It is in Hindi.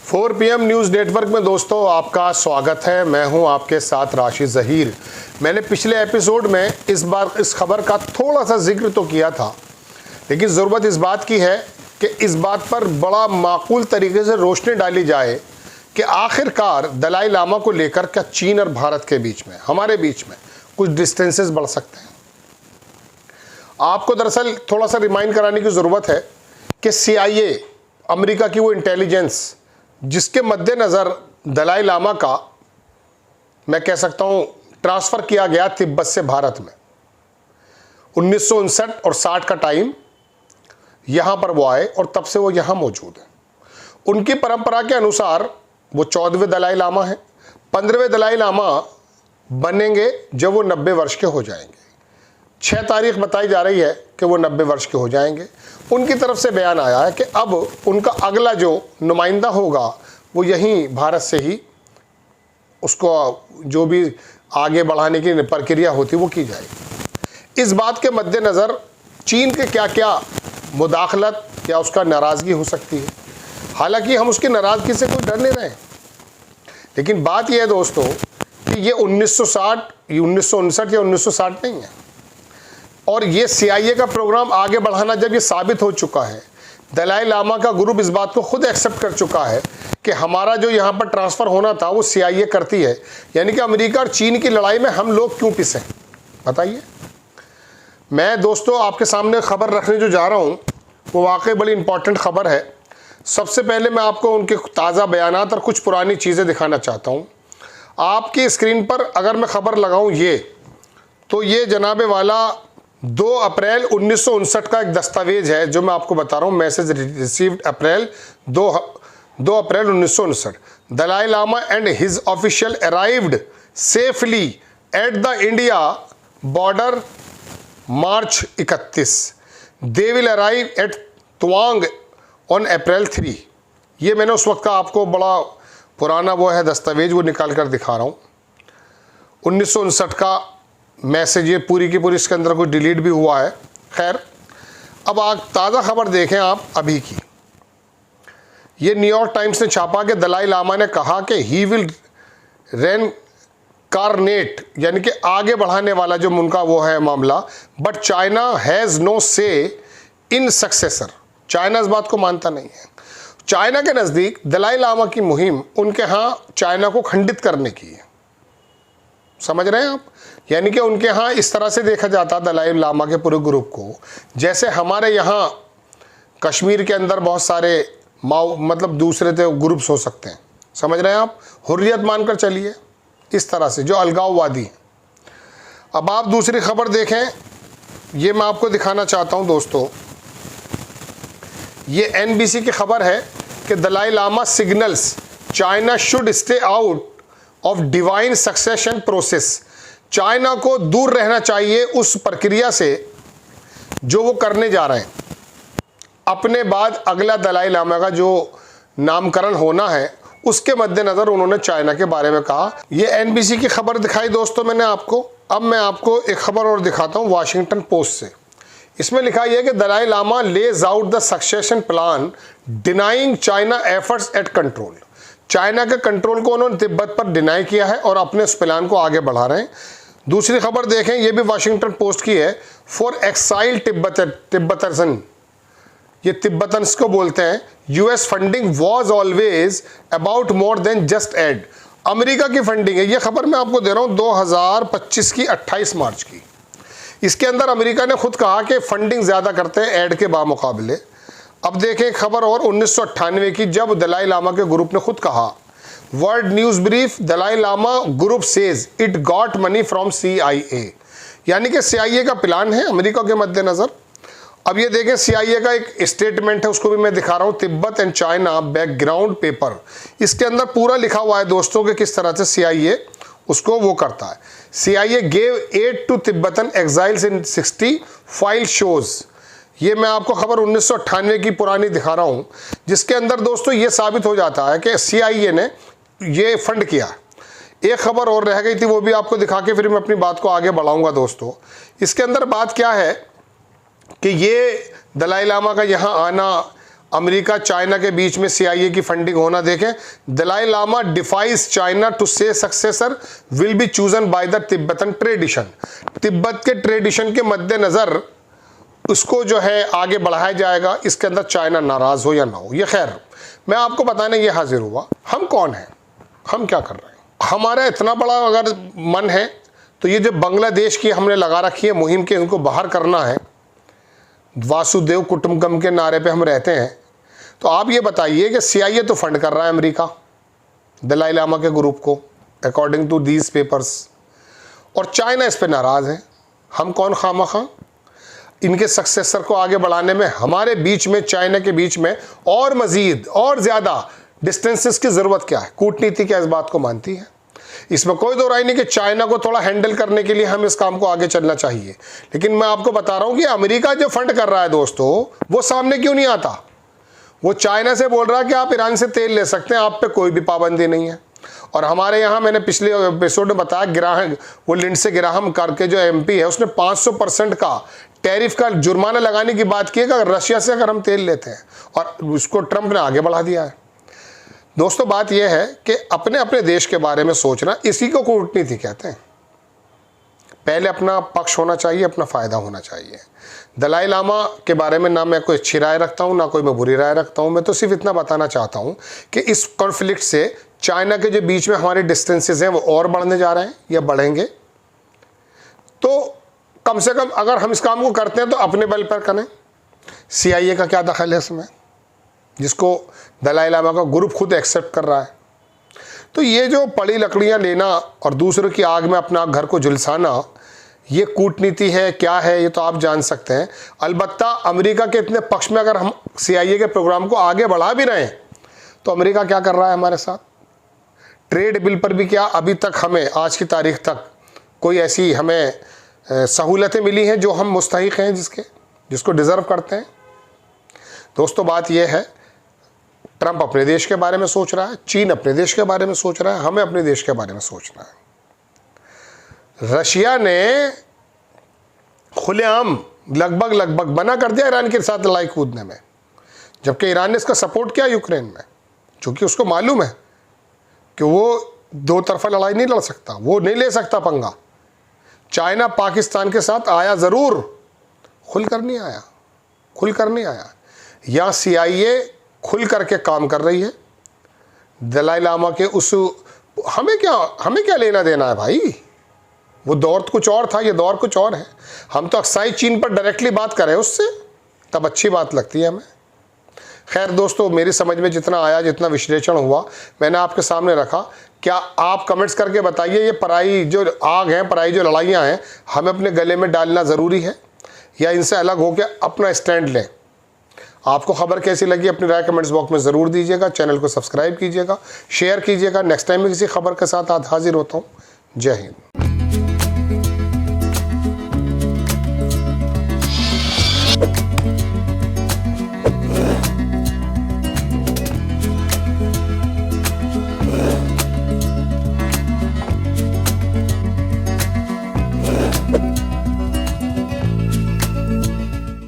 4 PM न्यूज़ नेटवर्क में दोस्तों आपका स्वागत है। मैं हूं आपके साथ राशिद ज़हीर। मैंने पिछले एपिसोड में इस बार इस खबर का थोड़ा सा जिक्र तो किया था, लेकिन ज़रूरत इस बात की है कि इस बात पर बड़ा माकूल तरीके से रोशनी डाली जाए कि आखिरकार दलाई लामा को लेकर क्या चीन और भारत के बीच में, हमारे बीच में कुछ डिस्टेंसेस बढ़ सकते हैं। आपको दरअसल थोड़ा सा रिमाइंड कराने की ज़रूरत है कि CIA, अमेरिका की वो इंटेलिजेंस जिसके मद्देनज़र दलाई लामा का, मैं कह सकता हूँ, ट्रांसफ़र किया गया तिब्बत से भारत में 1959 और 60 का टाइम, यहाँ पर वो आए और तब से वो यहाँ मौजूद है। उनकी परंपरा के अनुसार वो 14वें दलाई लामा हैं। 15वें दलाई लामा बनेंगे जब वो 90 वर्ष के हो जाएंगे। 6 तारीख बताई जा रही है कि वो 90 वर्ष के हो जाएंगे। उनकी तरफ से बयान आया है कि अब उनका अगला जो नुमाइंदा होगा वो यहीं भारत से ही उसको जो भी आगे बढ़ाने की प्रक्रिया होती वो की जाएगी। इस बात के मद्देनज़र चीन के क्या क्या मुदाखलत या उसका नाराज़गी हो सकती है। हालांकि हम उसकी नाराज़गी से कोई डर नहीं रहे, लेकिन बात यह है दोस्तों कि ये 1959 या 1960 नहीं है। और ये CIA का प्रोग्राम आगे बढ़ाना जब ये साबित हो चुका है, दलाई लामा का ग्रुप इस बात को खुद एक्सेप्ट कर चुका है कि हमारा जो यहाँ पर ट्रांसफ़र होना था वो CIA करती है, यानी कि अमेरिका और चीन की लड़ाई में हम लोग क्यों पिसें, बताइए। मैं दोस्तों आपके सामने खबर रखने जो जा रहा हूँ वो वाकई बड़ी इंपॉर्टेंट खबर है। सबसे पहले मैं आपको उनके ताज़ा बयानात और कुछ पुरानी चीज़ें दिखाना चाहता हूँ। आपकी स्क्रीन पर अगर मैं खबर लगाऊँ तो ये जनाबे वाला 2 अप्रैल 1959 का एक दस्तावेज है जो मैं आपको बता रहा हूँ। Message received April 2 April 1959। Dalai Lama and his official arrived safely at the India border March 31। They will arrive at Tawang on April 3। ये मैंने उस वक्त का आपको बड़ा पुराना वो है दस्तावेज, वो निकाल कर दिखा रहा हूँ। 1959 का मैसेज, ये पूरी की पूरी, इसके अंदर कोई डिलीट भी हुआ है। खैर, अब आप ताज़ा खबर देखें आप अभी की। ये न्यूयॉर्क टाइम्स ने छापा कि दलाई लामा ने कहा कि ही विल रेनकारनेट, यानी कि आगे बढ़ाने वाला जो उनका वो है मामला, बट चाइना हैज़ नो से इन सक्सेसर। चाइना इस बात को मानता नहीं है। चाइना के नज़दीक दलाई लामा की मुहिम उनके यहाँ चाइना को खंडित करने की है, समझ रहे हैं आप। यानी कि उनके यहाँ इस तरह से देखा जाता दलाई लामा के पूरे ग्रुप को, जैसे हमारे यहाँ कश्मीर के अंदर बहुत सारे मतलब दूसरे ग्रुप्स हो सकते हैं, समझ रहे हैं आप। हुर्रियत मानकर चलिए, इस तरह से जो अलगाववादी हैं। अब आप दूसरी खबर देखें, ये मैं आपको दिखाना चाहता हूँ दोस्तों। ये NBC की खबर है कि Dalai Lama signals China should stay out of divine succession process. China को दूर रहना चाहिए उस प्रक्रिया से जो वो करने जा रहे हैं। अपने बाद अगला दलाई लामा का जो नामकरण होना है उसके मद्देनज़र उन्होंने चाइना के बारे में कहा। ये NBC की खबर दिखाई दोस्तों मैंने आपको। अब मैं आपको एक खबर और दिखाता हूँ वाशिंगटन पोस्ट से। इसमें लिखा यह है कि Dalai Lama lays out the succession plan denying China efforts at control. China के कंट्रोल को उन्होंने तिब्बत पर डिनाई किया है और अपने उस प्लान को आगे बढ़ा रहे हैं। दूसरी खबर देखें, ये भी वाशिंगटन पोस्ट की है। फॉर एक्साइल तिब्बतन, ये तिब्बतन्स को बोलते हैं, US funding was always about more than just aid. America की फंडिंग है। ये खबर मैं आपको दे रहा हूँ 2025 की 28 मार्च की। इसके अंदर अमेरिका ने खुद कहा कि फंडिंग ज़्यादा करते हैं ऐड के बामुकाबले। अब देखें खबर और 1998 की, जब दलाई लामा के ग्रुप ने खुद कहा, world news brief, Dalai Lama group says it got money from CIA। यानी कि CIA का प्लान है अमेरिका के मद्देनज़र। अब ये देखें CIA का एक स्टेटमेंट है, उसको भी मैं दिखा रहा हूँ, Tibet and China background paper. इसके अंदर पूरा लिखा हुआ है दोस्तों कि किस तरह से CIA उसको वो करता है। CIA gave aid to Tibetan exiles in 60 file shows. ये मैं आपको खबर 1998 की पुरानी दिखा रहा हूँ, जिसके अंदर दोस्तों ये साबित हो जाता है कि CIA ने ये फंड किया। एक खबर और रह गई थी, वो भी आपको दिखा के फिर मैं अपनी बात को आगे बढ़ाऊंगा दोस्तों। इसके अंदर बात क्या है कि ये दलाई लामा का यहाँ आना अमेरिका चाइना के बीच में CIA की फंडिंग होना देखें। Dalai Lama defies China to say successor will be chosen by the Tibetan tradition. तिब्बत के ट्रेडिशन के मद्देनजर उसको जो है आगे बढ़ाया जाएगा, इसके अंदर चाइना नाराज हो या ना हो। ये खैर मैं आपको बताने ये हाजिर हुआ, हम कौन हैं, हम क्या कर रहे हैं। हमारा इतना बड़ा अगर मन है तो ये जो बांग्लादेश की हमने लगा रखी है मुहिम के इनको बाहर करना है, वासुदेव कुटुंबकम के नारे पे हम रहते हैं, तो आप ये बताइए कि CIA तो फंड कर रहा है अमेरिका दलाई लामा के ग्रुप को अकॉर्डिंग टू दीज पेपर्स, और चाइना इस पे नाराज़ है। हम कौन खामखा इनके सक्सेसर को आगे बढ़ाने में, हमारे बीच में चाइना के बीच में और मज़ीद और ज़्यादा डिस्टेंसेस की ज़रूरत क्या है। कूटनीति क्या इस बात को मानती है, इसमें कोई दो राय नहीं कि चाइना को थोड़ा हैंडल करने के लिए हम इस काम को आगे चलना चाहिए। लेकिन मैं आपको बता रहा हूं कि अमेरिका जो फंड कर रहा है दोस्तों, वो सामने क्यों नहीं आता। वो चाइना से बोल रहा है कि आप ईरान से तेल ले सकते हैं, आप पे कोई भी पाबंदी नहीं है। और हमारे यहाँ मैंने पिछले एपिसोड में बताया, ग्राहम वो लिंडसे ग्राहम करके जो MP है उसने 500% का टैरिफ का जुर्माना लगाने की बात की है कि अगर रशिया से अगर हम तेल लेते हैं, और उसको ट्रंप ने आगे बढ़ा दिया है। दोस्तों बात यह है कि अपने अपने देश के बारे में सोचना, इसी को कूटनीति कहते हैं। पहले अपना पक्ष होना चाहिए, अपना फ़ायदा होना चाहिए। दलाई लामा के बारे में ना मैं कोई अच्छी राय रखता हूँ ना कोई मैं बुरी राय रखता हूँ, मैं तो सिर्फ इतना बताना चाहता हूँ कि इस कॉन्फ्लिक्ट से चाइना के जो बीच में हमारे डिस्टेंसेस हैं वो और बढ़ने जा रहे हैं या बढ़ेंगे। तो कम से कम अगर हम इस काम को करते हैं तो अपने बल पर करें। CIA का क्या दखल है इसमें, जिसको दलाई लामा का ग्रुप खुद एक्सेप्ट कर रहा है। तो ये जो पड़ी लकड़ियां लेना और दूसरों की आग में अपना घर को झुलसाना, ये कूटनीति है क्या है ये तो आप जान सकते हैं। अलबत्ता अमेरिका के इतने पक्ष में अगर हम CIA के प्रोग्राम को आगे बढ़ा भी रहे हैं तो अमेरिका क्या कर रहा है हमारे साथ। ट्रेड बिल पर भी क्या अभी तक हमें आज की तारीख तक कोई ऐसी हमें सहूलतें मिली हैं जो हम मुस्तहिक हैं, जिसको डिज़र्व करते हैं। दोस्तों बात यह है, ट्रंप अपने देश के बारे में सोच रहा है, चीन अपने देश के बारे में सोच रहा है, हमें अपने देश के बारे में सोचना है। रशिया ने खुलेआम लगभग मना कर दिया ईरान के साथ लड़ाई कूदने में, जबकि ईरान ने इसका सपोर्ट किया यूक्रेन में, क्योंकि उसको मालूम है कि वो दो तरफा लड़ाई नहीं लड़ सकता, वो नहीं ले सकता पंगा। चाइना पाकिस्तान के साथ आया ज़रूर, खुलकर नहीं आया। यहाँ CIA खुल करके काम कर रही है। दलाई लामा के उस हमें क्या लेना देना है भाई, वो दौर कुछ और था, ये दौर कुछ और है। हम तो अक्साई चीन पर डायरेक्टली बात करें उससे, तब अच्छी बात लगती है हमें। खैर दोस्तों, मेरी समझ में जितना आया, जितना विश्लेषण हुआ, मैंने आपके सामने रखा। क्या आप कमेंट्स करके बताइए, ये पराई जो आग है, पराई जो लड़ाइयाँ हैं, हमें अपने गले में डालना ज़रूरी है या इनसे अलग होकर अपना स्टैंड लें। आपको खबर कैसी लगी अपनी राय कमेंट्स बॉक्स में ज़रूर दीजिएगा। चैनल को सब्सक्राइब कीजिएगा, शेयर कीजिएगा। नेक्स्ट टाइम में किसी खबर के साथ हाजिर होता हूँ। जय हिंद।